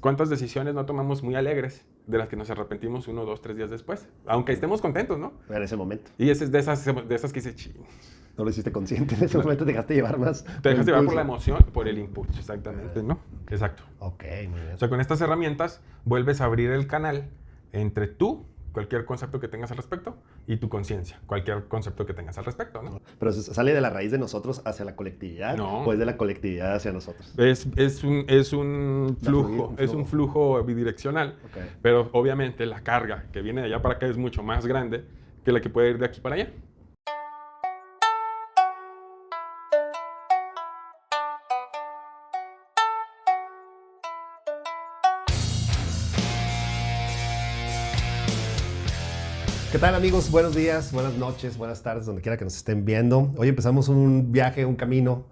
¿Cuántas decisiones no tomamos muy alegres de las que nos arrepentimos 1, 2, 3 días después? Aunque estemos contentos, ¿no? En ese momento. Y ese es de esas que dice, "Chin". No lo hiciste consciente. En ese momento te dejaste llevar más. Te dejas el llevar por la impulso. emoción, por el impulso, exactamente, ¿no? Exacto. Ok, muy bien. O sea, con estas herramientas vuelves a abrir el canal entre tú, cualquier concepto que tengas al respecto, y tu conciencia, cualquier concepto que tengas al respecto, ¿no? Pero ¿sale de la raíz de nosotros hacia la colectividad No. o es de la colectividad hacia nosotros? Es un flujo bidireccional, Ok. pero obviamente la carga que viene de allá para acá es mucho más grande que la que puede ir de aquí para allá. ¿Qué tal, amigos? Buenos días, buenas noches, buenas tardes, donde quiera que nos estén viendo. Hoy empezamos un viaje, un camino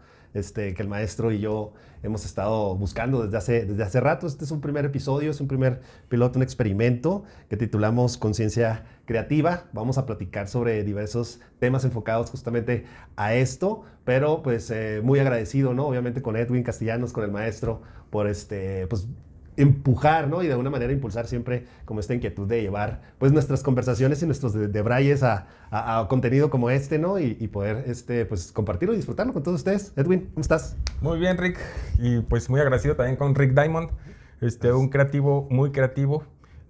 que el maestro y yo hemos estado buscando desde hace rato. Este es un primer episodio, es un primer piloto, un experimento que titulamos Conciencia Creativa. Vamos a platicar sobre diversos temas enfocados justamente a esto, pero pues muy agradecido, ¿no? Obviamente con Edwin Castellanos, con el maestro, por pues empujar, ¿no? Y de alguna manera impulsar siempre como esta inquietud de llevar pues nuestras conversaciones y nuestros debrayes a contenido como este, ¿no? Y poder pues compartirlo y disfrutarlo con todos ustedes. Edwin, ¿cómo estás? Muy bien, Rick. Y pues muy agradecido también con Rick Diamond, un creativo,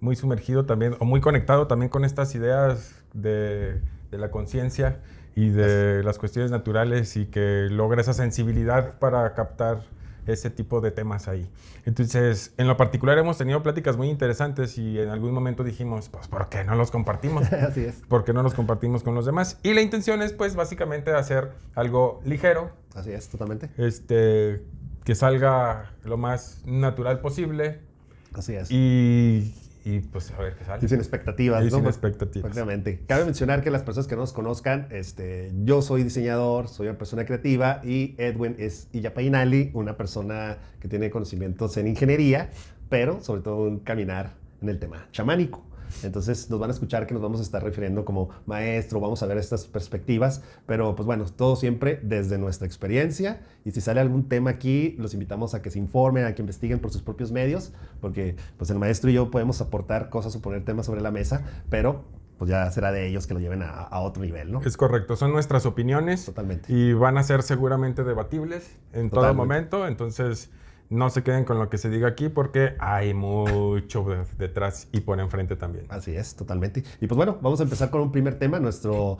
muy sumergido también, o muy conectado también con estas ideas de la conciencia y de las cuestiones naturales y que logra esa sensibilidad para captar ese tipo de temas ahí. Entonces, en lo particular hemos tenido pláticas muy interesantes y en algún momento dijimos, pues, ¿por qué no los compartimos? Así es. ¿Por qué no los compartimos con los demás? Y la intención es, pues, básicamente hacer algo ligero, Así es, totalmente. que salga lo más natural posible Así es. y pues, a ver qué sale. Y sin expectativas, Y ¿no? sin expectativas. Exactamente. Cabe mencionar que las personas que no nos conozcan, yo soy diseñador, soy una persona creativa y Edwin es Iyapainali, una persona que tiene conocimientos en ingeniería, pero sobre todo un caminar en el tema chamánico. Entonces nos van a escuchar que nos vamos a estar refiriendo como maestro, vamos a ver estas perspectivas, pero pues bueno, todo siempre desde nuestra experiencia y si sale algún tema aquí, los invitamos a que se informen, a que investiguen por sus propios medios, porque pues el maestro y yo podemos aportar cosas o poner temas sobre la mesa, pero pues ya será de ellos que lo lleven a otro nivel, ¿no? Es correcto, son nuestras opiniones. Totalmente. Y van a ser seguramente debatibles en todo momento, entonces no se queden con lo que se diga aquí porque hay mucho detrás y por enfrente también. Así es, totalmente. Y pues bueno, vamos a empezar con un primer tema. Nuestro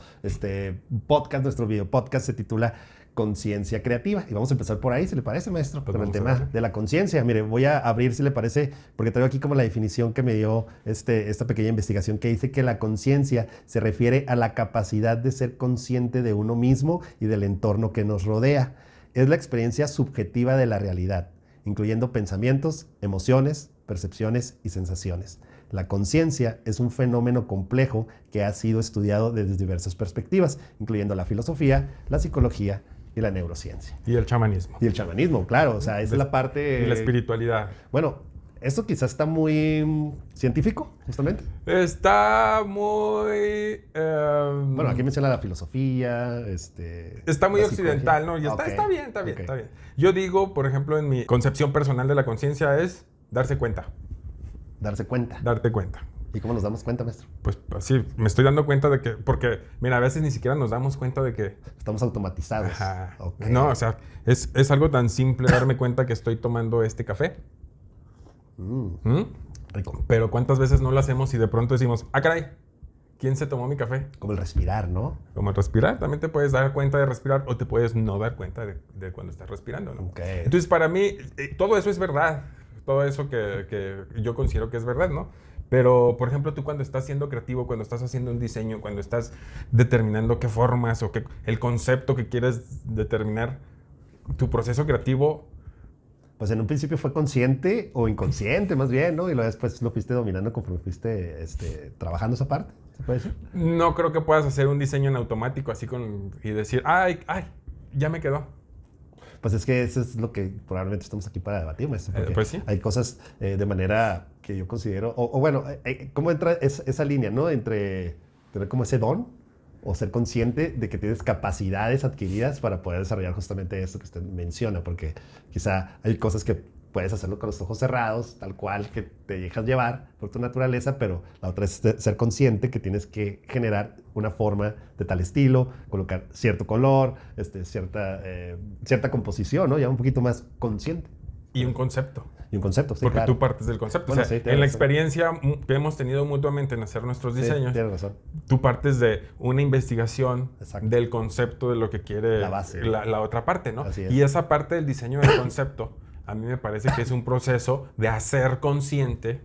podcast, nuestro video podcast se titula Conciencia Creativa. Y vamos a empezar por ahí, si le parece, maestro, Pues con el vamos a tema darle. de la conciencia. Mire, voy a abrir, si le parece, porque traigo aquí como la definición que me dio esta pequeña investigación que dice que la conciencia se refiere a la capacidad de ser consciente de uno mismo y del entorno que nos rodea. Es la experiencia subjetiva de la realidad, incluyendo pensamientos, emociones, percepciones y sensaciones. La conciencia es un fenómeno complejo que ha sido estudiado desde diversas perspectivas, incluyendo la filosofía, la psicología y la neurociencia. Y el chamanismo. Y el chamanismo, claro, o sea, esa es la parte... Y la espiritualidad. Bueno, esto quizás está muy científico, justamente. Está muy... Bueno, aquí menciona la filosofía, Está muy la occidental, ¿no? Y psicología. está Ok, bien, está bien, ok. está bien. Yo digo, por ejemplo, en mi concepción personal de la conciencia es darse cuenta, Darse cuenta. darte cuenta. ¿Y cómo nos damos cuenta, maestro? Pues así, me estoy dando cuenta de que, porque, mira, a veces ni siquiera nos damos cuenta de que... Estamos automatizados. Ajá. Ok. No, o sea, es algo tan simple darme cuenta que estoy tomando este café. ¿Mm? Rico. Pero ¿cuántas veces no lo hacemos y de pronto decimos, ah, caray, ¿quién se tomó mi café? Como el respirar, ¿no? Como el respirar, también te puedes dar cuenta de respirar o te puedes no dar cuenta de cuando estás respirando, ¿no? Ok. Entonces, para mí, todo eso es verdad. Todo eso que yo considero que es verdad, ¿no? Pero, por ejemplo, tú cuando estás siendo creativo, cuando estás haciendo un diseño, cuando estás determinando qué formas o el concepto que quieres determinar, tu proceso creativo... Pues en un principio fue consciente o inconsciente, más bien, ¿no? Y luego después lo fuiste dominando conforme fuiste trabajando esa parte, ¿se puede decir? No creo que puedas hacer un diseño en automático así y decir, ay, ya me quedó. Pues es que eso es lo que probablemente estamos aquí para debatir, maestro. Porque Pues sí. hay cosas de manera que yo considero, o bueno, ¿cómo entra esa línea, ¿no? Entre tener como ese don o ser consciente de que tienes capacidades adquiridas para poder desarrollar justamente esto que usted menciona, porque quizá hay cosas que puedes hacerlo con los ojos cerrados, tal cual, que te dejas llevar por tu naturaleza, pero la otra es ser consciente que tienes que generar una forma de tal estilo, colocar cierto color, cierta composición, ¿no? Ya un poquito más consciente. Y un concepto. Y un concepto, sí, Porque claro. tú partes del concepto. Bueno, o sea, sí, en la razón. experiencia que hemos tenido mutuamente en hacer nuestros diseños, Tienes razón. tú partes de una investigación Exacto. del concepto de lo que quiere La base. la otra parte, ¿no? Así es. Y esa parte del diseño del concepto, a mí me parece que es un proceso de hacer consciente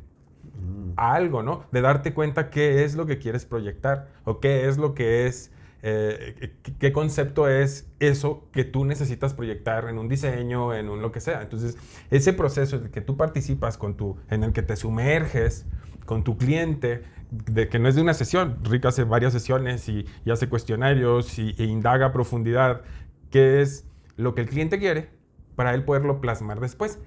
a algo, ¿no? De darte cuenta qué es lo que quieres proyectar o qué es lo que es, qué concepto es eso que tú necesitas proyectar en un diseño, en un lo que sea. Entonces, ese proceso en el que tú participas en el que te sumerges con tu cliente, de que no es de una sesión. Rick hace varias sesiones y hace cuestionarios e indaga a profundidad qué es lo que el cliente quiere para él poderlo plasmar después.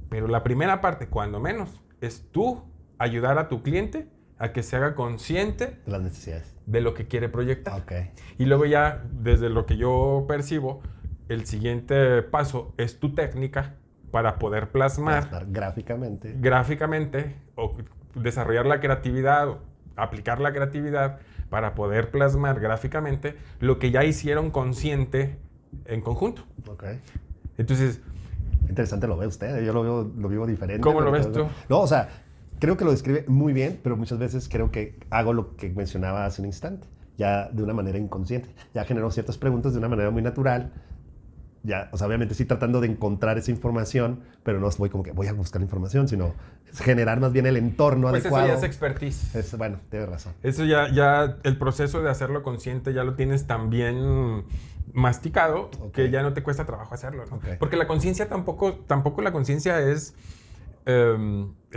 Pero la primera parte, cuando menos, es tú ayudar a tu cliente a que se haga consciente De las necesidades. de lo que quiere proyectar. Ok. Y luego ya, desde lo que yo percibo, el siguiente paso es tu técnica para poder plasmar gráficamente o desarrollar la creatividad o aplicar la creatividad para poder plasmar gráficamente lo que ya hicieron consciente en conjunto. Ok. Entonces, Interesante lo ve usted, yo lo vivo diferente. ¿cómo lo ves tú? No, o sea, creo que lo describe muy bien, pero muchas veces creo que hago lo que mencionaba hace un instante, ya de una manera inconsciente. Ya genero ciertas preguntas de una manera muy natural. Ya, o sea, obviamente sí tratando de encontrar esa información, pero no voy como que voy a buscar la información, sino generar más bien el entorno Pues adecuado. eso ya es expertise. Bueno, tienes razón. Eso ya el proceso de hacerlo consciente ya lo tienes tan bien masticado que ya no te cuesta trabajo hacerlo, ¿no? Okay. Porque la conciencia tampoco la conciencia es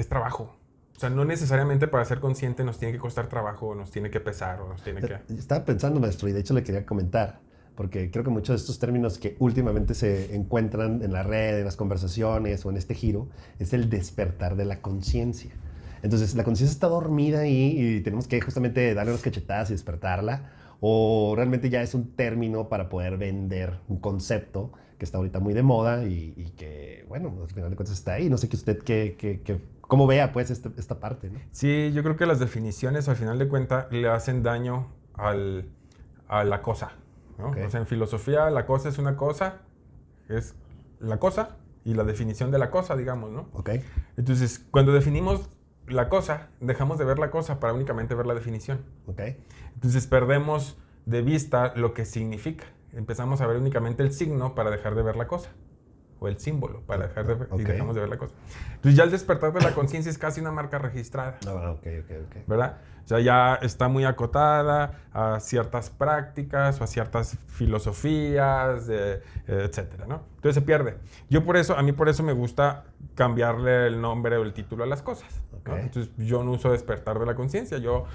trabajo. O sea, no necesariamente para ser consciente nos tiene que costar trabajo, nos tiene que pesar o nos tiene que... Estaba pensando, maestro, y de hecho le quería comentar, porque creo que muchos de estos términos que últimamente se encuentran en la red, en las conversaciones o en este giro, es el despertar de la conciencia. Entonces, la conciencia está dormida ahí y tenemos que justamente darle unas cachetadas y despertarla, o realmente ya es un término para poder vender un concepto que está ahorita muy de moda y que, bueno, al final de cuentas está ahí. No sé que usted cómo vea pues esta parte, ¿no? Sí, yo creo que las definiciones al final de cuentas le hacen daño a la cosa, ¿no? Okay. O sea, en filosofía la cosa es una cosa, es la cosa y la definición de la cosa, digamos, ¿no? Okay. Entonces, cuando definimos la cosa, dejamos de ver la cosa para únicamente ver la definición. Okay. Entonces perdemos de vista lo que significa. Empezamos a ver únicamente el signo para dejar de ver la cosa. O el símbolo para dejar de ver, y dejamos de ver la cosa. Entonces ya el despertar de la conciencia es casi una marca registrada. Ok. ¿Verdad? O sea, ya está muy acotada a ciertas prácticas o a ciertas filosofías, etcétera, ¿no? Entonces se pierde. A mí por eso me gusta cambiarle el nombre o el título a las cosas, ¿no? Entonces yo no uso despertar de la conciencia. Yo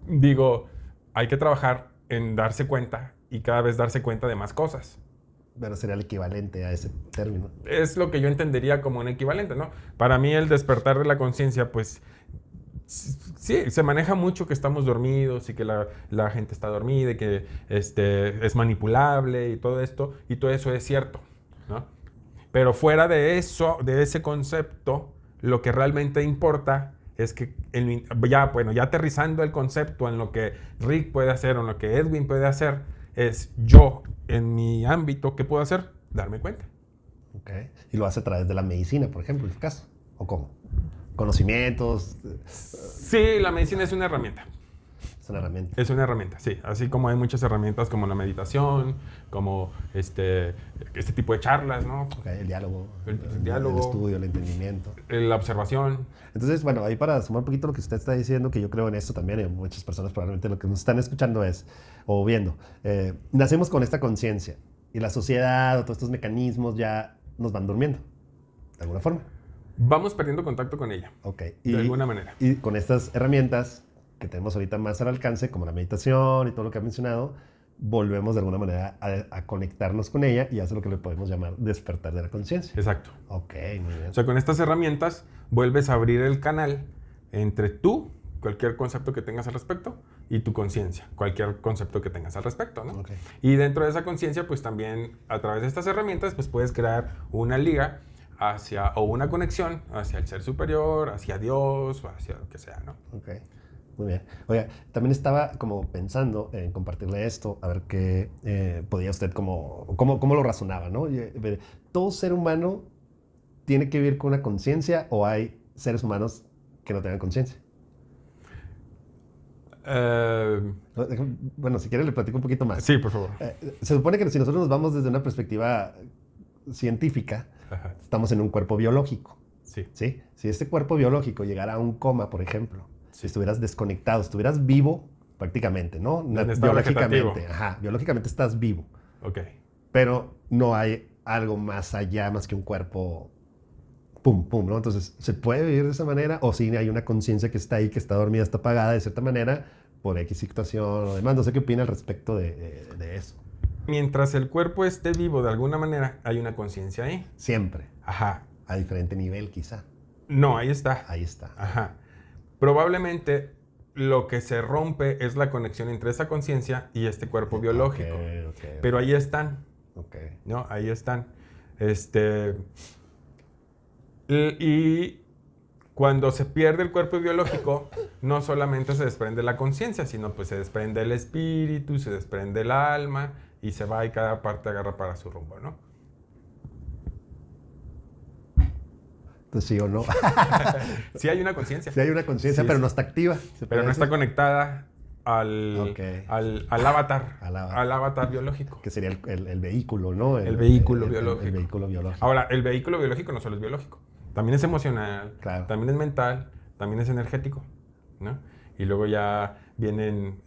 digo, hay que trabajar en darse cuenta y cada vez darse cuenta de más cosas. Pero sería el equivalente a ese término. Es lo que yo entendería como un equivalente, ¿no? Para mí el despertar de la conciencia, pues, sí, se maneja mucho que estamos dormidos y que la gente está dormida y que es manipulable y todo esto, y todo eso es cierto, ¿no? Pero fuera de eso, de ese concepto, lo que realmente importa es que ya aterrizando el concepto en lo que Rick puede hacer o en lo que Edwin puede hacer, es yo, en mi ámbito, ¿qué puedo hacer? Darme cuenta. Ok. Y lo hace a través de la medicina, por ejemplo, en tu caso. ¿O cómo? ¿Conocimientos? Sí, la medicina es una herramienta. Es una herramienta. Es una herramienta, sí. Así como hay muchas herramientas como la meditación, como este tipo de charlas, ¿no? Okay, el diálogo. El diálogo. El estudio, el entendimiento. La observación. Entonces, bueno, ahí para sumar un poquito lo que usted está diciendo, que yo creo en esto también, y muchas personas probablemente lo que nos están escuchando o viendo, nacemos con esta conciencia y la sociedad o todos estos mecanismos ya nos van durmiendo, de alguna forma. Vamos perdiendo contacto con ella. Ok. De alguna manera. Y con estas herramientas que tenemos ahorita más al alcance, como la meditación y todo lo que ha mencionado, volvemos de alguna manera a conectarnos con ella y hace lo que le podemos llamar despertar de la conciencia. Exacto. Ok, muy bien. O sea, con estas herramientas vuelves a abrir el canal entre tú, cualquier concepto que tengas al respecto, y tu conciencia, cualquier concepto que tengas al respecto, ¿no? Okay. Y dentro de esa conciencia, pues también a través de estas herramientas, pues puedes crear una liga hacia, o una conexión hacia el ser superior, hacia Dios, o hacia lo que sea, ¿no? Ok, muy bien. Oiga, también estaba como pensando en compartirle esto, a ver qué podía usted cómo lo razonaba, ¿no? ¿Todo ser humano tiene que vivir con una conciencia o hay seres humanos que no tengan conciencia? Bueno, si quiere le platico un poquito más. Sí, por favor. Se supone que si nosotros nos vamos desde una perspectiva científica, Ajá. estamos en un cuerpo biológico. Sí. ¿Sí? Si este cuerpo biológico llegara a un coma, por ejemplo, Sí. si estuvieras desconectado, estuvieras vivo prácticamente, ¿no? En estado vegetativo. Biológicamente estás vivo, Ok. pero no hay algo más allá más que un cuerpo pum, pum, ¿no? Entonces, ¿se puede vivir de esa manera? O si hay una conciencia que está ahí, que está dormida, está apagada de cierta manera, por X situación o demás. No sé qué opina al respecto de eso. Mientras el cuerpo esté vivo de alguna manera, hay una conciencia ahí. Siempre, Ajá. a diferente nivel quizá. No, ahí está. Ahí está. Ajá. Probablemente lo que se rompe es la conexión entre esa conciencia y este cuerpo biológico. Ok. Pero ahí están, Ok. ¿no? Ahí están. Y cuando se pierde el cuerpo biológico, no solamente se desprende la conciencia, sino pues se desprende el espíritu, se desprende el alma y se va y cada parte agarra para su rumbo, ¿no? Entonces, ¿sí o no? Sí hay una conciencia. Sí hay una conciencia, Sí, pero sí. no está activa. Pero no está conectada Ok. al avatar, Al avatar. al avatar biológico. Que sería el vehículo, ¿no? El vehículo biológico. El vehículo biológico. Ahora, el vehículo biológico no solo es biológico, también es emocional, Claro. también es mental, también es energético, ¿no? Y luego ya vienen,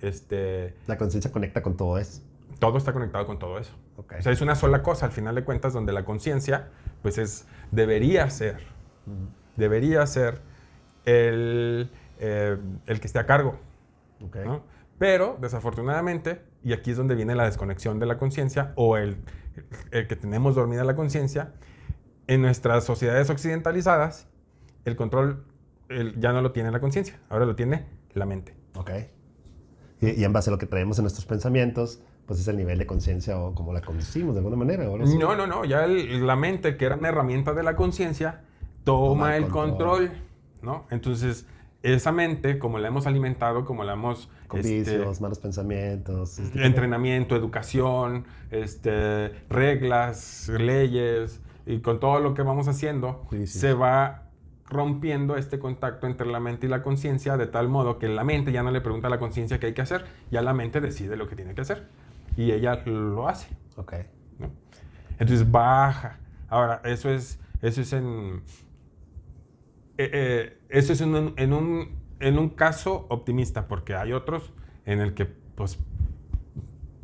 La conciencia conecta con todo eso. todo está conectado con todo eso. Ok. O sea, es una sola cosa, al final de cuentas, donde la conciencia, pues debería ser el que esté a cargo, Ok. ¿no? Pero, desafortunadamente, y aquí es donde viene la desconexión de la conciencia o el que tenemos dormida la conciencia, en nuestras sociedades occidentalizadas, el control ya no lo tiene la conciencia, ahora lo tiene la mente. Ok. Y en base a lo que traemos en nuestros pensamientos, pues es el nivel de conciencia o como la conocimos de alguna manera. ¿O algo así. No, ya la mente, que era una herramienta de la conciencia, toma el control, ¿no? Entonces, esa mente, como la hemos alimentado, como la hemos... Con vicios, malos pensamientos. Entrenamiento, educación, reglas, leyes, y con todo lo que vamos haciendo, Juicios. se va rompiendo este contacto entre la mente y la conciencia de tal modo que la mente ya no le pregunta a la conciencia qué hay que hacer, ya la mente decide lo que tiene que hacer y ella lo hace, Ok. ¿no? Entonces baja. Ahora, eso es en un caso optimista, porque hay otros en el que, pues,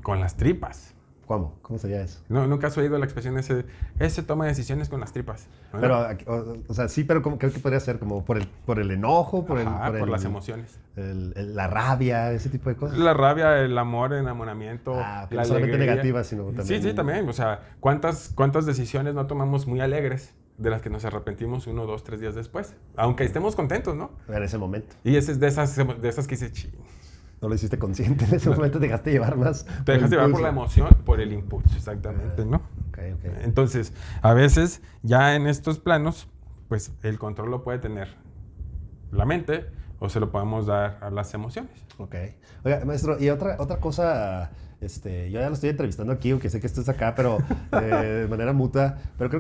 con las tripas. ¿Cómo? ¿Cómo sería eso? No, nunca has oído la expresión ese toma decisiones con las tripas, ¿no? Pero, o sea, sí, pero ¿cómo, qué podría ser? ¿Como por el enojo? por las emociones. La rabia, ese tipo de cosas. La rabia, el amor, el enamoramiento, Ok, la no solamente alegría. negativas, sino también... Sí, también. O sea, ¿cuántas decisiones no tomamos muy alegres de las que nos arrepentimos 1, 2, 3 días después? Aunque estemos contentos, ¿no? En ese momento. Y ese es de esas que dice, "Chin". No lo hiciste consciente en ese momento, te dejaste llevar más. Te dejas llevar por la emoción, por el impulso, exactamente, ¿no? Ok. Entonces, a veces, ya en estos planos, pues el control lo puede tener la mente o se lo podemos dar a las emociones. Ok. Oiga, maestro, y otra cosa, yo ya lo estoy entrevistando aquí, aunque sé que esto es acá, pero de manera mutua, pero creo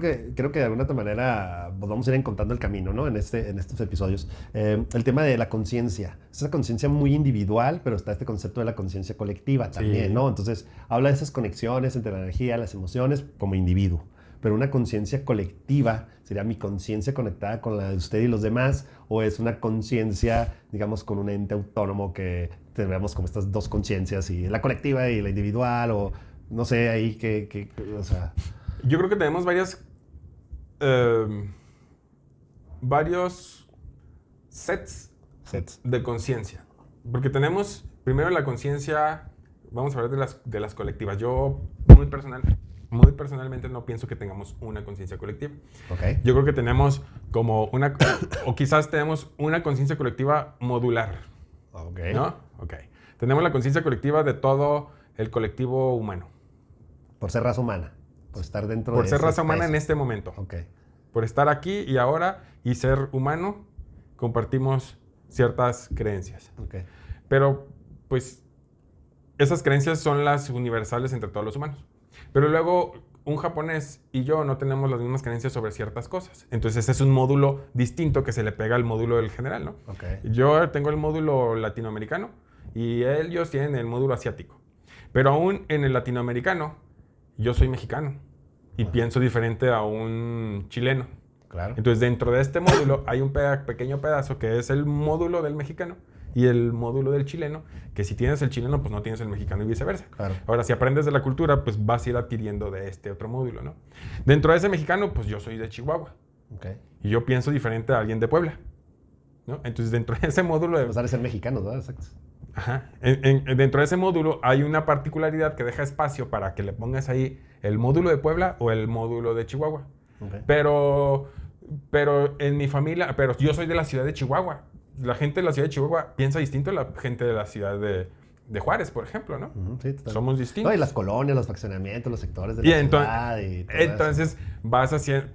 que de alguna otra manera pues, vamos a ir encontrando el camino, ¿no? En estos episodios. El tema de la conciencia. Es una conciencia muy individual, pero está este concepto de la conciencia colectiva también, Sí. ¿no? Entonces, habla de esas conexiones entre la energía, las emociones, como individuo. Pero una conciencia colectiva sería mi conciencia conectada con la de usted y los demás, o es una conciencia, digamos, con un ente autónomo que tenemos como estas dos conciencias, y la colectiva y la individual, o no sé, ahí o sea... Yo creo que tenemos varios sets de conciencia. Porque tenemos primero la conciencia, vamos a hablar de las colectivas. Yo muy personalmente no pienso que tengamos una conciencia colectiva. Ok. Yo creo que tenemos como o quizás tenemos una conciencia colectiva modular, Ok. ¿no? Ok. Tenemos la conciencia colectiva de todo el colectivo humano. Por ser raza humana. Por estar dentro Por de ser esa raza humana en especie. este momento. Ok. por estar aquí y ahora y ser humano, compartimos ciertas creencias. Okay. Pero, pues, esas creencias son las universales entre todos los humanos. Pero luego, un japonés y yo no tenemos las mismas creencias sobre ciertas cosas. Entonces, ese es un módulo distinto que se le pega al módulo del general, ¿no? Okay. Yo tengo el módulo latinoamericano y ellos tienen el módulo asiático. Pero aún en el latinoamericano, yo soy mexicano y pienso diferente a un chileno. Claro. Entonces, dentro de este módulo hay un pequeño pedazo que es el módulo del mexicano y el módulo del chileno, que si tienes el chileno, pues no tienes el mexicano y viceversa. Claro. Ahora, si aprendes de la cultura, pues vas a ir adquiriendo de este otro módulo, ¿no? Dentro de ese mexicano, pues yo soy de Chihuahua. Okay. Y yo pienso diferente a alguien de Puebla, ¿no? Entonces, dentro de ese módulo... Pues ha de ser mexicano, ¿no? Exacto. Ajá. Dentro de ese módulo hay una particularidad que deja espacio para que le pongas ahí el módulo de Puebla o el módulo de Chihuahua. Okay. Pero en mi familia, pero yo soy de la ciudad de Chihuahua. La gente de la ciudad de Chihuahua piensa distinto a la gente de la ciudad de Juárez, por ejemplo, ¿no? Sí, total. Somos distintos. No, y las colonias, los fraccionamientos, los sectores de Y la ciudad y todo entonces vas haciendo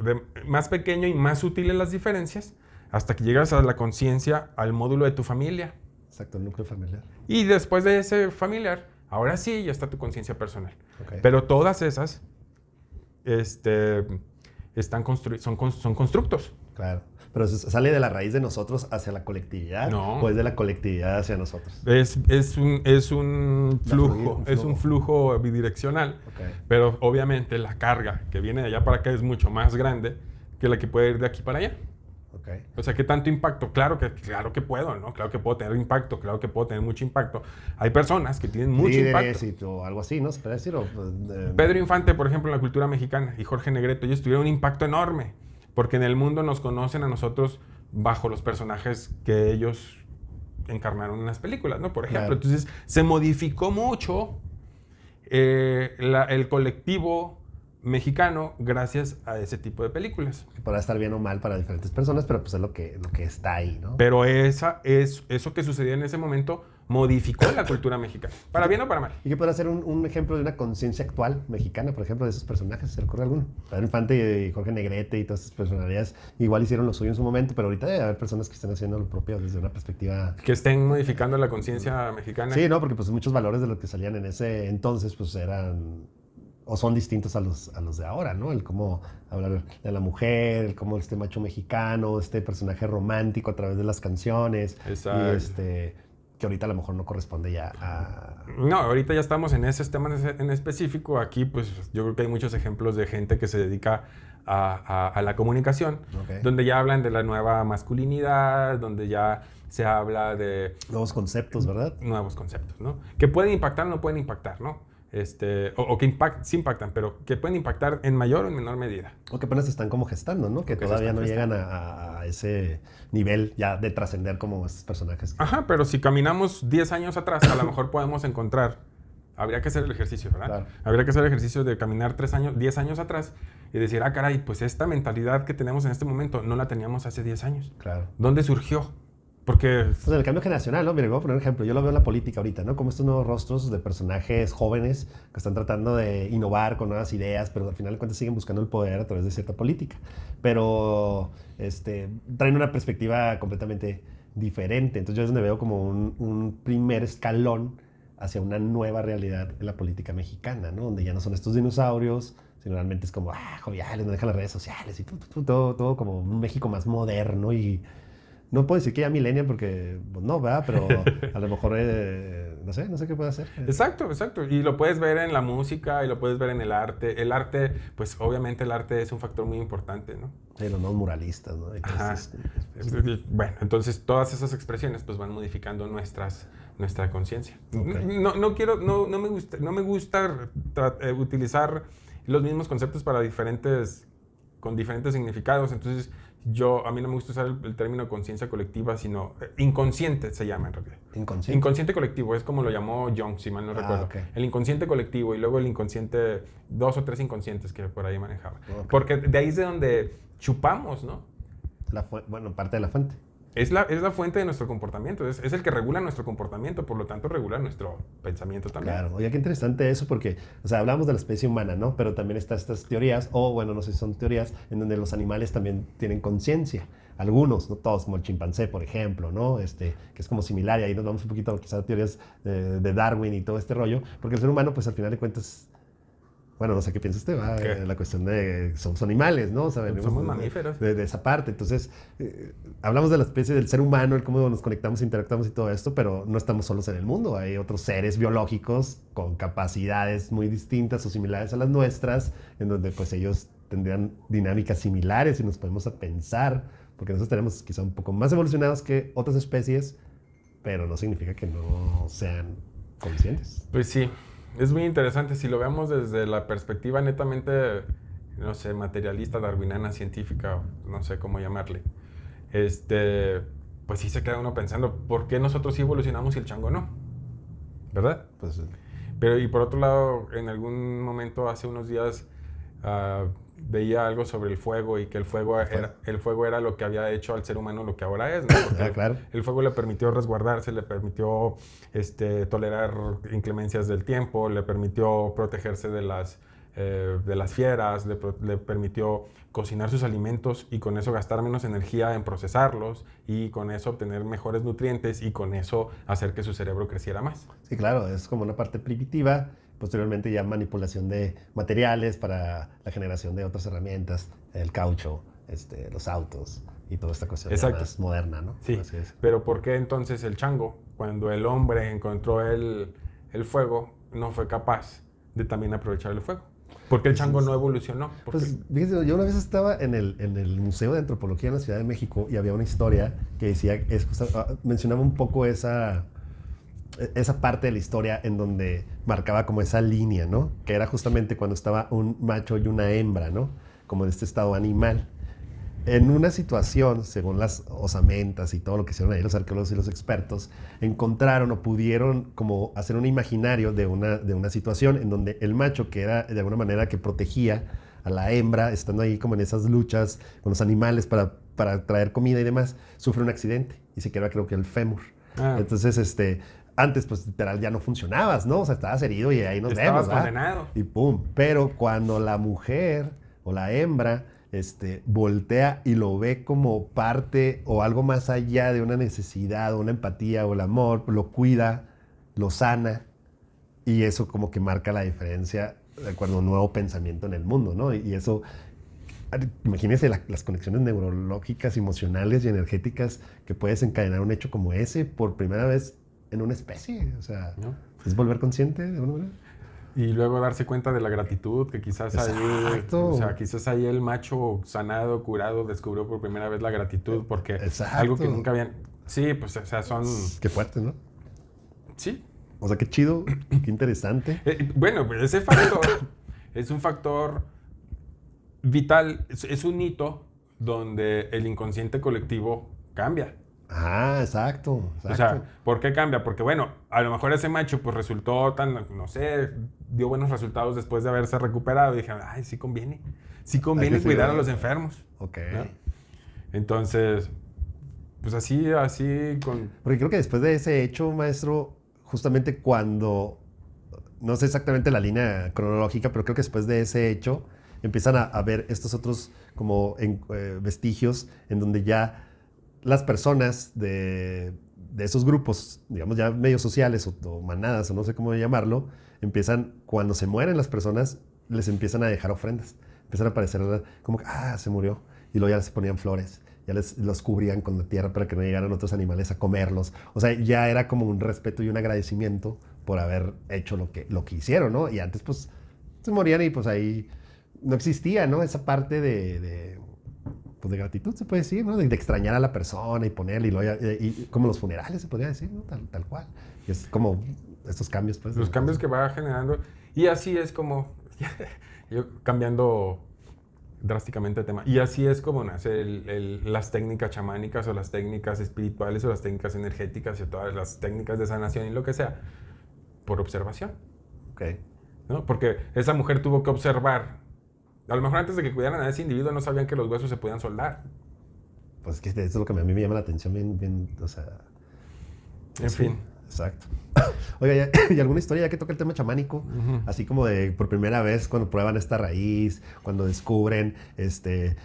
de más pequeño y más sutiles las diferencias hasta que llegas a la conciencia, al módulo de tu familia. Exacto, el núcleo familiar. Y después de ese familiar, ahora sí ya está tu conciencia personal. Okay. Pero todas esas son constructos. Claro. Pero ¿sale de la raíz de nosotros hacia la colectividad? No. ¿O es de la colectividad hacia nosotros? Es un flujo bidireccional. Okay. Pero obviamente la carga que viene de allá para acá es mucho más grande que la que puede ir de aquí para allá. Okay. O sea, ¿qué tanto impacto? Claro que puedo, ¿no? Claro que puedo tener impacto, claro que puedo tener mucho impacto. Hay personas que tienen mucho impacto. O algo así, ¿no? ¿Se puede decir? Pedro Infante, por ejemplo, en la cultura mexicana, y Jorge Negrete, ellos tuvieron un impacto enorme, porque en el mundo nos conocen a nosotros bajo los personajes que ellos encarnaron en las películas, ¿no? Por ejemplo, claro. Entonces se modificó mucho el colectivo mexicano gracias a ese tipo de películas. Que podrá estar bien o mal para diferentes personas, pero pues es lo que está ahí, ¿no? Pero eso que sucedió en ese momento modificó la cultura mexicana, para bien o para mal. ¿Y qué podrá ser un ejemplo de una conciencia actual mexicana, por ejemplo, de esos personajes? ¿Se le ocurre alguno? Pedro Infante y Jorge Negrete y todas esas personalidades igual hicieron lo suyo en su momento, pero ahorita debe haber personas que están haciendo lo propio desde una perspectiva... Que estén modificando la conciencia mexicana. Sí, ¿no? Porque pues muchos valores de los que salían en ese entonces pues eran... o son distintos a los de ahora, ¿no? El cómo hablar de la mujer, el cómo este macho mexicano, este personaje romántico a través de las canciones. Exacto. Y que ahorita a lo mejor no corresponde ya a... No, ahorita ya estamos en ese tema en específico. Aquí, pues, yo creo que hay muchos ejemplos de gente que se dedica a la comunicación, Okay. donde ya hablan de la nueva masculinidad, donde ya se habla de... Nuevos conceptos, ¿verdad? Nuevos conceptos, ¿no? Que pueden impactar o no pueden impactar, ¿no? O que sí impactan, pero que pueden impactar en mayor o en menor medida. O que apenas se están como gestando, ¿no? Que todavía no llegan a ese nivel ya de trascender como estos personajes. Ajá, pero si caminamos 10 años atrás, a lo mejor podemos encontrar... Habría que hacer el ejercicio, ¿verdad? Claro. Habría que hacer el ejercicio de caminar 10 años atrás y decir, ah, caray, pues esta mentalidad que tenemos en este momento no la teníamos hace 10 años. Claro. ¿Dónde surgió? Porque... Pues el cambio generacional, ¿no? Mira, voy a poner un ejemplo. Yo lo veo en la política ahorita, ¿no? Como estos nuevos rostros de personajes jóvenes que están tratando de innovar con nuevas ideas, pero al final de cuentas siguen buscando el poder a través de cierta política. Pero traen una perspectiva completamente diferente. Entonces yo es donde veo como un primer escalón hacia una nueva realidad en la política mexicana, ¿no? Donde ya no son estos dinosaurios, sino realmente es como, joviales, no dejan las redes sociales y todo como un México más moderno y... No puedo decir que ya millennial porque pues no, ¿verdad? Pero a lo mejor, no sé qué puede hacer. Exacto. Y lo puedes ver en la música y lo puedes ver en el arte. El arte, pues obviamente el arte es un factor muy importante, ¿no? Sí, los nuevos muralistas, ¿no? Ajá. Bueno, entonces todas esas expresiones pues van modificando nuestra conciencia. Okay. No me gusta utilizar los mismos conceptos con diferentes significados. Entonces, a mí no me gusta usar el término conciencia colectiva, sino inconsciente se llama en realidad. ¿Inconsciente? Inconsciente colectivo, es como lo llamó Jung, si mal no recuerdo. Okay. El inconsciente colectivo y luego el inconsciente, 2 o 3 inconscientes que por ahí manejaba. Okay. Porque de ahí es de donde chupamos, ¿no? Bueno, parte de la fuente. es la fuente de nuestro comportamiento, es el que regula nuestro comportamiento, por lo tanto regula nuestro pensamiento también. Claro, oye, qué interesante eso porque, o sea, hablamos de la especie humana, ¿no? Pero también están estas teorías, o bueno, no sé si son teorías, en donde los animales también tienen conciencia. Algunos, no todos, como el chimpancé, por ejemplo, ¿no? Que es como similar, y ahí nos vamos un poquito quizás a teorías de Darwin y todo este rollo, porque el ser humano, pues al final de cuentas, bueno, no sé qué piensa usted, ¿va? ¿Qué? La cuestión de somos animales, ¿no? O sea, venimos Somos mamíferos. de esa parte. Entonces, hablamos de la especie del ser humano, el cómo nos conectamos, interactuamos y todo esto, pero no estamos solos en el mundo. Hay otros seres biológicos con capacidades muy distintas o similares a las nuestras, en donde pues ellos tendrían dinámicas similares y nos podemos a pensar, porque nosotros tenemos quizá un poco más evolucionados que otras especies, pero no significa que no sean conscientes. Pues sí, es muy interesante si lo vemos desde la perspectiva netamente, no sé, materialista, darwiniana, científica, no sé cómo llamarle. Pues sí se queda uno pensando, ¿por qué nosotros sí evolucionamos y el chango no? ¿Verdad? Pues, Pero y por otro lado, en algún momento hace unos días veía algo sobre el fuego y que el fuego era lo que había hecho al ser humano lo que ahora es, ¿no? Porque claro. el fuego le permitió resguardarse, le permitió tolerar inclemencias del tiempo, le permitió protegerse de las fieras, le permitió cocinar sus alimentos y con eso gastar menos energía en procesarlos y con eso obtener mejores nutrientes y con eso hacer que su cerebro creciera más. Sí, claro, es como una parte primitiva. Posteriormente ya manipulación de materiales para la generación de otras herramientas, el caucho, los autos y toda esta cuestión ya más moderna, ¿no? Sí, Así es. pero ¿por qué entonces el chango, cuando el hombre encontró el fuego, no fue capaz de también aprovechar el fuego? ¿Por qué el chango no evolucionó? Pues fíjense, yo una vez estaba en el Museo de Antropología en la Ciudad de México y había una historia que decía, mencionaba un poco esa parte de la historia en donde marcaba como esa línea, ¿no? Que era justamente cuando estaba un macho y una hembra, ¿no? Como de este estado animal. En una situación, según las osamentas y todo lo que hicieron ahí los arqueólogos y los expertos, encontraron o pudieron como hacer un imaginario de una situación en donde el macho, que era de alguna manera que protegía a la hembra, estando ahí como en esas luchas con los animales para traer comida y demás, sufre un accidente y se quiebra, creo que el fémur. Entonces, antes, pues, literal, ya no funcionabas, ¿no? O sea, estabas herido y ahí nos vemos, estabas condenado. Y pum. Pero cuando la mujer o la hembra voltea y lo ve como parte o algo más allá de una necesidad o una empatía o el amor, lo cuida, lo sana y eso como que marca la diferencia de acuerdo a un nuevo pensamiento en el mundo, ¿no? Y eso, imagínense las conexiones neurológicas, emocionales y energéticas que puede desencadenar un hecho como ese por primera vez en una especie. O sea, ¿no? Es volver consciente de alguna manera. Y luego darse cuenta de la gratitud, que quizás quizás ahí el macho sanado, curado, descubrió por primera vez la gratitud, porque algo que nunca habían... Sí, pues, o sea, son... Qué fuerte, ¿no? Sí. O sea, qué chido, qué interesante. Bueno, pues ese factor es un factor vital, es un hito donde el inconsciente colectivo cambia. Ah, exacto. O sea, ¿por qué cambia? Porque, bueno, a lo mejor ese macho pues resultó tan, no sé, dio buenos resultados después de haberse recuperado. Y dije, ay, sí conviene cuidar a los enfermos. Ok. ¿No? Entonces, pues así con... Porque creo que después de ese hecho, maestro, justamente cuando, no sé exactamente la línea cronológica, pero creo que después de ese hecho empiezan a ver estos otros como vestigios en donde ya las personas de esos grupos, digamos ya medios sociales o manadas o no sé cómo llamarlo, empiezan, cuando se mueren las personas, les empiezan a dejar ofrendas. Empiezan a aparecer como que, se murió. Y luego ya les ponían flores, ya los cubrían con la tierra para que no llegaran otros animales a comerlos. O sea, ya era como un respeto y un agradecimiento por haber hecho lo que hicieron, ¿no? Y antes pues se morían y pues ahí no existía, ¿no? Esa parte de gratitud, se puede decir, ¿no? De extrañar a la persona y ponerle, y como los funerales, se podría decir, ¿no? Tal cual. Y es como estos cambios, pues. Los cambios que va generando. Y así es como, yo cambiando drásticamente de tema, y así es como nace las técnicas chamánicas o las técnicas espirituales o las técnicas energéticas y todas las técnicas de sanación y lo que sea, por observación. Ok. ¿No? Porque esa mujer tuvo que observar. A lo mejor antes de que cuidaran a ese individuo no sabían que los huesos se podían soldar. pues que eso es lo que a mí me llama la atención, o sea... En fin. Exacto. Oiga, ¿y alguna historia ya que toca el tema chamánico? Así como de por primera vez cuando prueban esta raíz, cuando descubren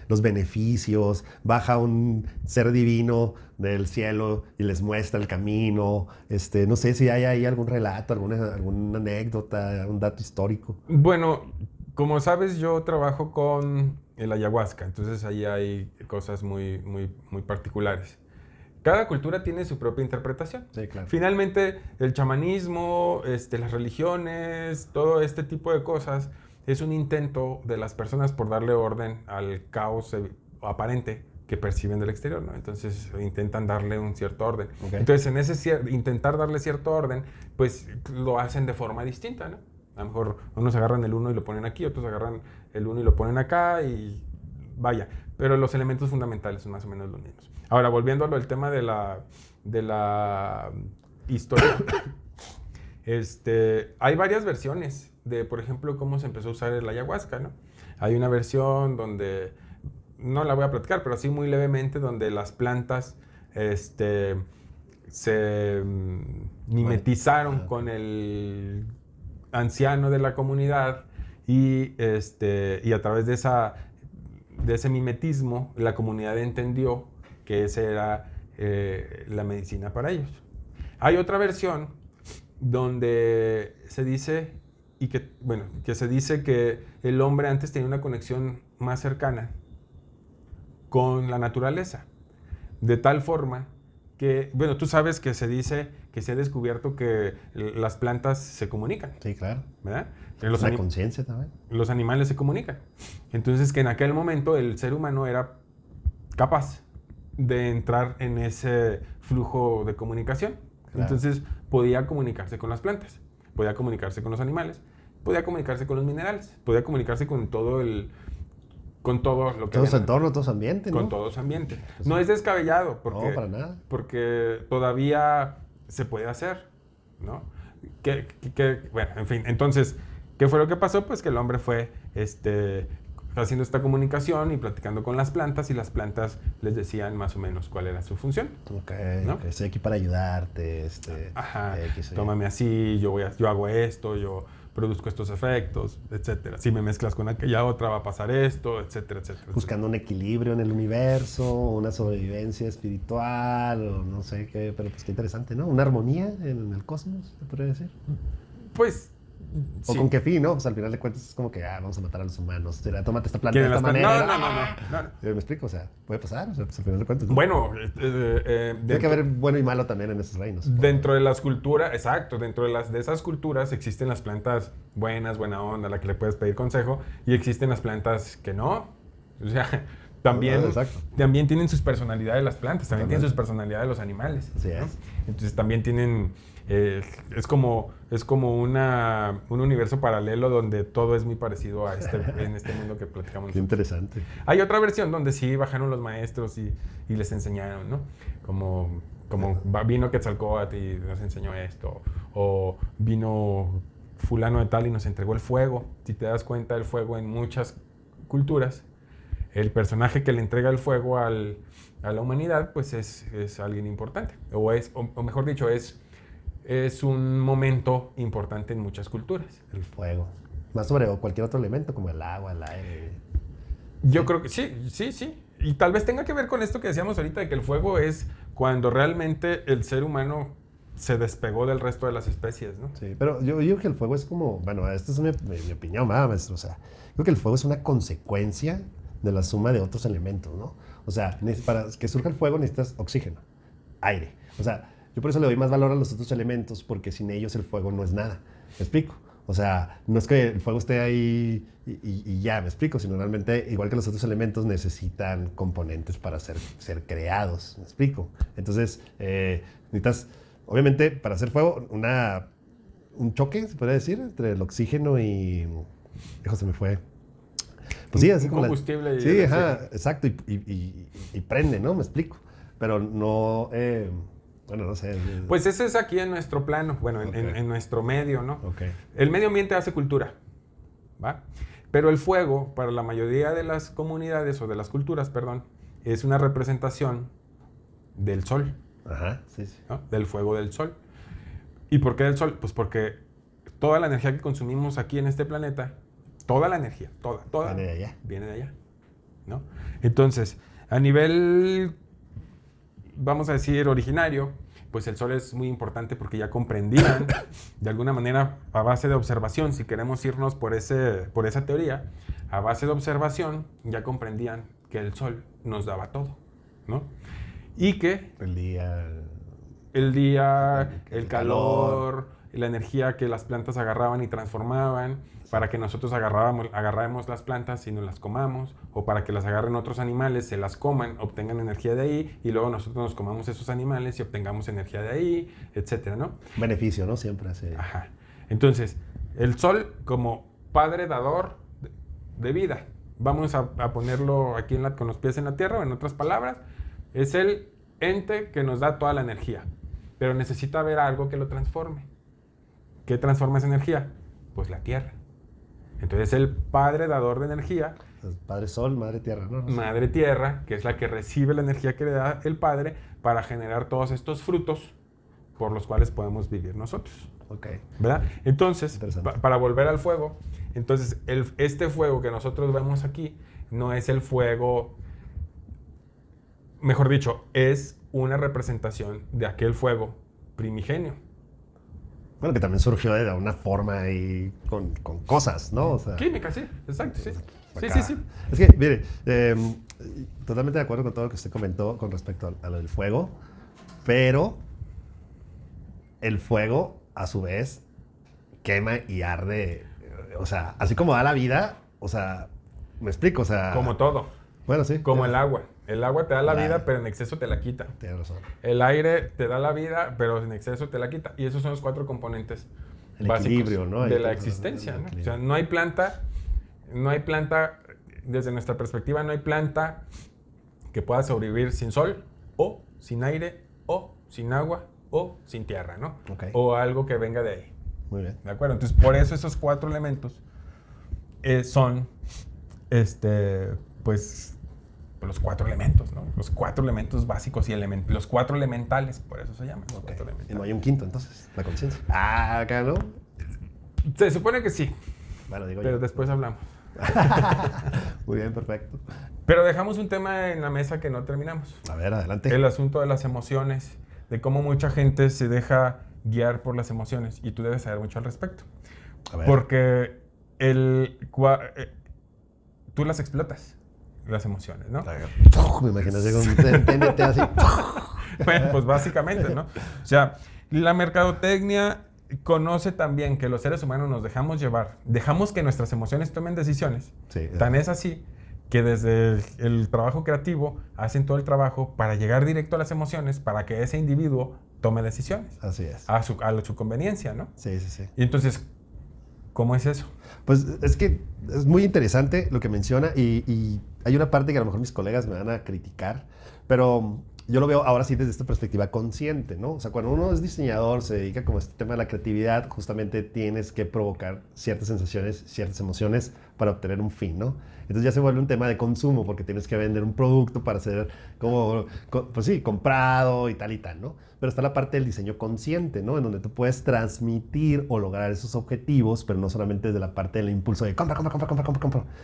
los beneficios, baja un ser divino del cielo y les muestra el camino. No sé si hay ahí algún relato, alguna anécdota, un dato histórico. Bueno, como sabes, yo trabajo con el ayahuasca, entonces ahí hay cosas muy, muy, muy particulares. Cada cultura tiene su propia interpretación. Sí, claro. Finalmente, el chamanismo, las religiones, todo este tipo de cosas es un intento de las personas por darle orden al caos aparente que perciben del exterior, ¿no? Entonces intentan darle un cierto orden. Okay. Entonces, en ese intentar darle cierto orden, pues lo hacen de forma distinta, ¿no? A lo mejor unos agarran el uno y lo ponen aquí, otros agarran el uno y lo ponen acá y vaya. Pero los elementos fundamentales son más o menos los mismos. Ahora, volviendo al tema de la historia, hay varias versiones de, por ejemplo, cómo se empezó a usar el ayahuasca, ¿no? Hay una versión donde, no la voy a platicar, pero así muy levemente, donde las plantas se mimetizaron con el anciano de la comunidad y a través de ese mimetismo la comunidad entendió que esa era la medicina para ellos. Hay otra versión donde se dice que se dice que el hombre antes tenía una conexión más cercana con la naturaleza, de tal forma que, bueno, tú sabes que se dice que se ha descubierto que las plantas se comunican. Sí, claro. ¿Verdad? La conciencia también. Los animales se comunican. Entonces, que en aquel momento el ser humano era capaz de entrar en ese flujo de comunicación. Claro. Entonces, podía comunicarse con las plantas, podía comunicarse con los animales, podía comunicarse con los minerales, podía comunicarse con todo lo que... Todo su entorno, todo su ambiente, ¿no? Con todo su ambiente. No es descabellado, porque, no, para nada. Porque todavía se puede hacer, ¿no? Bueno, en fin, entonces, ¿qué fue lo que pasó? Pues que el hombre fue haciendo esta comunicación y platicando con las plantas, y las plantas les decían más o menos cuál era su función. Ok, ¿no? Okay. Estoy aquí para ayudarte. Ajá, tómame así, yo hago esto, yo produzco estos efectos, etcétera. Si me mezclas con aquella otra, va a pasar esto, etcétera, etcétera. Buscando un equilibrio en el universo, una sobrevivencia espiritual, o no sé qué, pero pues qué interesante, ¿no? Una armonía en el cosmos, se podría decir. Pues... ¿O sí. Con qué fin, no? Pues al final de cuentas es como que, vamos a matar a los humanos. Tómate esta planta de esta manera. No. ¿Me explico? O sea, puede pasar, o sea, pues al final de cuentas. ¿no? Bueno, tiene que haber bueno y malo también en esos reinos. Dentro de las culturas, exacto, dentro de esas culturas existen las plantas buenas, buena onda, a la que le puedes pedir consejo, y existen las plantas que no. O sea, también tienen sus personalidades las plantas, también tienen sus personalidades los animales. Así ¿no? es. Entonces también tienen... es como un universo paralelo donde todo es muy parecido a en este mundo que platicamos. Qué interesante. Hay otra versión donde sí bajaron los maestros y les enseñaron, ¿no? Como vino Quetzalcóatl y nos enseñó esto, o vino fulano de tal y nos entregó el fuego. Si te das cuenta, el fuego en muchas culturas, el personaje que le entrega el fuego a la humanidad, pues es alguien importante, o mejor dicho, es un momento importante en muchas culturas. El fuego. Más sobre cualquier otro elemento, como el agua, el aire. Yo creo que sí. Y tal vez tenga que ver con esto que decíamos ahorita, de que el fuego es cuando realmente el ser humano se despegó del resto de las especies, ¿no? Sí, pero yo digo que el fuego es como, bueno, esta es mi opinión, maestro. O sea, creo que el fuego es una consecuencia de la suma de otros elementos, ¿no? O sea, para que surja el fuego necesitas oxígeno, aire. O sea, yo por eso le doy más valor a los otros elementos, porque sin ellos el fuego no es nada. ¿Me explico? O sea, no es que el fuego esté ahí y ya, ¿me explico? Sino realmente, igual que los otros elementos, necesitan componentes para ser creados. ¿Me explico? Entonces, necesitas, obviamente, para hacer fuego, un choque, se podría decir, entre el oxígeno y... Hijo, se me fue. Pues sí, así como combustible. Sí, ajá, exacto. Y prende, ¿no? Me explico. Pero no... Bueno, no sé. Pues ese es aquí en nuestro plano, bueno, okay. en nuestro medio, ¿no? Okay. El medio ambiente hace cultura, ¿va? Pero el fuego, para la mayoría de las comunidades, o de las culturas, perdón, es una representación del sol, Ajá, sí, sí. ¿no? Del fuego del sol. ¿Y por qué del sol? Pues porque toda la energía que consumimos aquí en este planeta, toda la energía, toda, viene de allá, ¿no? Entonces, a nivel, vamos a decir, originario, pues el sol es muy importante porque ya comprendían, de alguna manera, a base de observación, si queremos irnos por esa teoría, a base de observación, ya comprendían que el sol nos daba todo, ¿no? Y que el día, el calor, la energía que las plantas agarraban y transformaban, para que nosotros agarráramos las plantas y nos las comamos, o para que las agarren otros animales, se las coman, obtengan energía de ahí, y luego nosotros nos comamos esos animales y obtengamos energía de ahí, etcétera, ¿no? Beneficio, ¿no? Siempre hace... Ajá. Entonces, el sol como padre dador de vida, vamos a ponerlo aquí con los pies en la tierra, o en otras palabras, es el ente que nos da toda la energía, pero necesita haber algo que lo transforme. ¿Qué transforma esa energía? Pues la tierra. Entonces el padre dador de energía, Padre Sol, Madre Tierra, ¿no? Madre Tierra, que es la que recibe la energía que le da el Padre para generar todos estos frutos por los cuales podemos vivir nosotros. Ok. ¿Verdad? Entonces, para volver al fuego, entonces este fuego que nosotros vemos aquí no es el fuego, mejor dicho, es una representación de aquel fuego primigenio. Bueno, que también surgió de una forma y con cosas, ¿no? O sea, química, sí, exacto, sí. Sí. Es que, mire, totalmente de acuerdo con todo lo que usted comentó con respecto a lo del fuego, pero el fuego, a su vez, quema y arde. O sea, así como da la vida, o sea, me explico, o sea... Como todo. Bueno, sí. Como el agua. El agua te da la vida, pero en exceso te la quita. Tienes razón. El aire te da la vida, pero en exceso te la quita. Y esos son los 4 componentes básicos equilibrio, ¿no? de la existencia, ¿no? O sea, no hay planta, desde nuestra perspectiva, no hay planta que pueda sobrevivir sin sol, o sin aire, o sin agua, o sin tierra, ¿no? Okay. O algo que venga de ahí. Muy bien. ¿De acuerdo? Entonces, por eso esos 4 elementos son, pues, los 4 elementos, ¿no? Los 4 elementos básicos y los 4 elementales, por eso se llaman. Okay. Y no hay un quinto, entonces, la conciencia. Acá, ¿no? Se supone que sí. Bueno, digo pero yo. Después hablamos. Muy bien, perfecto. Pero dejamos un tema en la mesa que no terminamos. A ver, adelante. El asunto de las emociones, de cómo mucha gente se deja guiar por las emociones, y tú debes saber mucho al respecto. A ver. Porque tú las explotas, las emociones, ¿no? Me imagino así con un TNT así. Bueno, pues básicamente, ¿no? O sea, la mercadotecnia conoce también que los seres humanos nos dejamos llevar, dejamos que nuestras emociones tomen decisiones. Sí, Tan es así que desde el trabajo creativo hacen todo el trabajo para llegar directo a las emociones, para que ese individuo tome decisiones. Así es. A su conveniencia, ¿no? Sí. Y entonces, ¿cómo es eso? Pues es que es muy interesante lo que menciona y hay una parte que a lo mejor mis colegas me van a criticar, pero yo lo veo ahora sí desde esta perspectiva consciente, ¿no? O sea, cuando uno es diseñador, se dedica como a este tema de la creatividad, justamente tienes que provocar ciertas sensaciones, ciertas emociones para obtener un fin, ¿no? Entonces ya se vuelve un tema de consumo porque tienes que vender un producto para ser como, pues sí, comprado y tal, ¿no? Pero está la parte del diseño consciente, ¿no? En donde tú puedes transmitir o lograr esos objetivos, pero no solamente desde la parte del impulso de compra,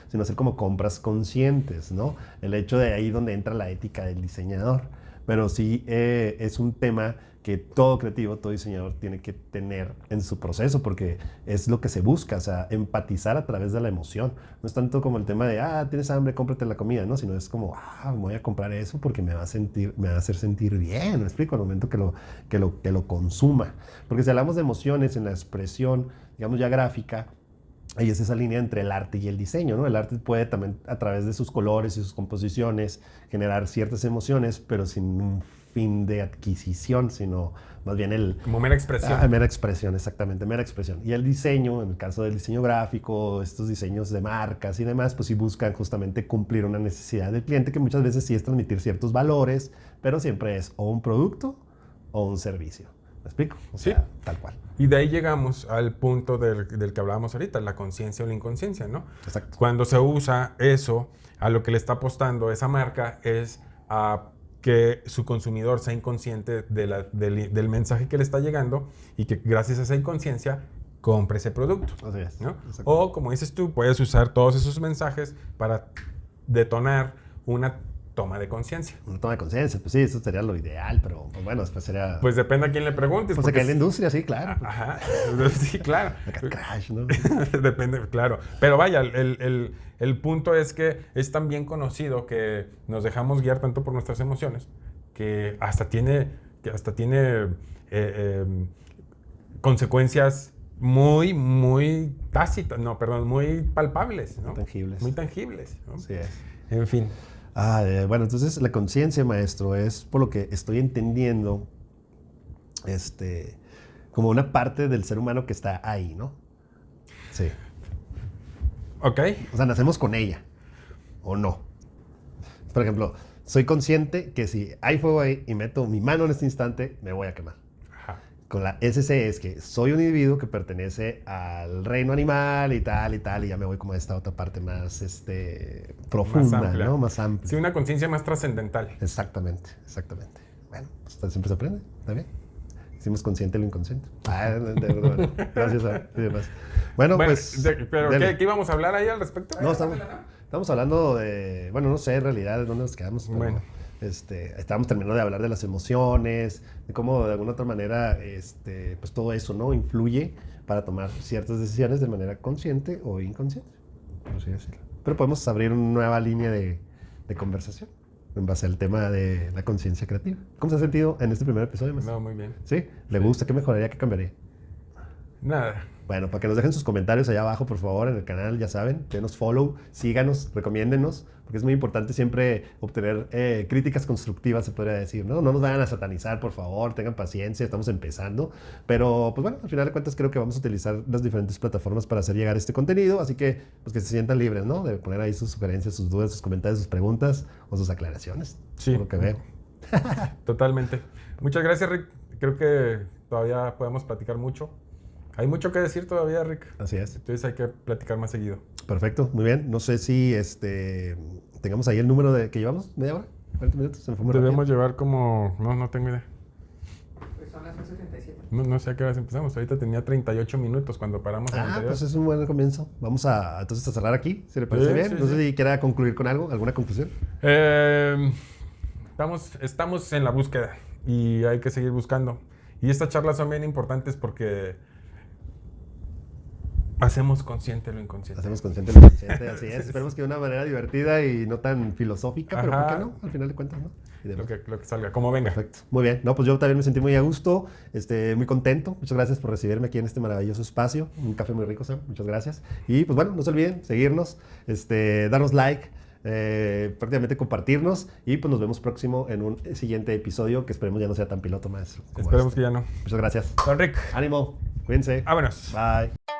sino hacer como compras conscientes, ¿no? El hecho de ahí donde entra la ética del diseñador. Pero sí es un tema que todo creativo, todo diseñador tiene que tener en su proceso porque es lo que se busca, o sea, empatizar a través de la emoción. No es tanto como el tema de, tienes hambre, cómprate la comida, ¿no? Sino es como, voy a comprar eso porque me va a hacer sentir bien, ¿me explico? Al momento que lo consuma. Porque si hablamos de emociones en la expresión, digamos ya gráfica, ahí es esa línea entre el arte y el diseño, ¿no? El arte puede también, a través de sus colores y sus composiciones, generar ciertas emociones, pero sin un fin de adquisición, sino más bien como mera expresión. Mera expresión, exactamente, mera expresión. Y el diseño, en el caso del diseño gráfico, estos diseños de marcas y demás, pues sí buscan justamente cumplir una necesidad del cliente, que muchas veces sí es transmitir ciertos valores, pero siempre es o un producto o un servicio. ¿Me explico? O sea, sí. Tal cual. Y de ahí llegamos al punto del que hablábamos ahorita, la conciencia o la inconsciencia, ¿no? Exacto. Cuando se usa eso, a lo que le está apostando esa marca es a que su consumidor sea inconsciente del mensaje que le está llegando y que gracias a esa inconsciencia compre ese producto. Así es. ¿No? O, como dices tú, puedes usar todos esos mensajes para detonar una toma de conciencia. Una toma de conciencia, pues sí, eso sería lo ideal, pero pues bueno, después sería... Pues depende a quién le preguntes. Pues acá en la industria, sí, claro. Ajá, sí, claro. Acá crash, ¿no? Depende, claro. Pero vaya, el punto es que es tan bien conocido que nos dejamos guiar tanto por nuestras emociones que hasta tiene consecuencias muy tácitas, muy palpables, ¿no? Tangibles. Muy tangibles, ¿no? Así es. En fin. Bueno, entonces la conciencia, maestro, es por lo que estoy entendiendo, como una parte del ser humano que está ahí, ¿no? Sí. Ok. O sea, nacemos con ella, ¿o no? Por ejemplo, soy consciente que si hay fuego ahí y meto mi mano en este instante, me voy a quemar. Ajá. Con la SC es que soy un individuo que pertenece al reino animal y tal, y ya me voy como a esta otra parte más profunda, Más amplia. ¿no? Más amplia. Sí, una conciencia más trascendental. Exactamente. Bueno, pues siempre se aprende, ¿está bien? Hicimos consciente lo inconsciente. Gracias y demás. Bueno, pues... Pero, ¿qué íbamos a hablar ahí al respecto? No, estamos hablando de... Bueno, no sé en realidad dónde nos quedamos. Pero, Bueno. Estábamos terminando de hablar de las emociones, de cómo de alguna otra manera, pues todo eso, ¿no? Influye para tomar ciertas decisiones de manera consciente o inconsciente, por así decirlo. Pero podemos abrir una nueva línea de conversación en base al tema de la conciencia creativa. ¿Cómo se ha sentido en este primer episodio, maestro? No, muy bien. ¿Sí? ¿Le gusta? ¿Qué mejoraría? ¿Qué cambiaría? Nada. Bueno, para que nos dejen sus comentarios allá abajo, por favor, en el canal, ya saben, denos follow, síganos, recomiéndennos, porque es muy importante siempre obtener críticas constructivas, se podría decir, ¿no? No nos vayan a satanizar, por favor, tengan paciencia, estamos empezando, pero pues bueno, al final de cuentas creo que vamos a utilizar las diferentes plataformas para hacer llegar este contenido, así que pues que se sientan libres, ¿no? De poner ahí sus sugerencias, sus dudas, sus comentarios, sus preguntas o sus aclaraciones, Sí. por lo que veo. Totalmente. Muchas gracias, Rick. Creo que todavía podemos platicar mucho. Hay mucho que decir todavía, Rick. Así es. Entonces hay que platicar más seguido. Perfecto, muy bien. No sé si tengamos ahí el número que llevamos, ¿media hora? ¿40 minutos? Se me fue muy Debemos rápido. llevar como... No tengo idea. Pues son las 11:37. No sé a qué horas empezamos. Ahorita tenía 38 minutos cuando paramos el anterior. Pues es un buen comienzo. Vamos entonces a cerrar aquí, si le parece Sí, bien. sí, No sé sí. si quiera concluir con algo, alguna conclusión. Estamos en la búsqueda y hay que seguir buscando. Y estas charlas son bien importantes porque hacemos consciente lo inconsciente. Hacemos consciente lo consciente, así es. Esperemos que de una manera divertida y no tan filosófica, pero ¿por Ajá. qué no? Al final de cuentas, ¿no? Y demás. Lo que salga, como venga. Perfecto. Muy bien. No, pues yo también me sentí muy a gusto, muy contento. Muchas gracias por recibirme aquí en este maravilloso espacio. Un café muy rico, Sam. Muchas gracias. Y pues bueno, no se olviden seguirnos, darnos like, prácticamente compartirnos y pues nos vemos próximo en un siguiente episodio que esperemos ya no sea tan piloto, maestro. Esperemos que ya no. Muchas gracias. Don Rick, Ánimo. Cuídense. vámonos. Bye.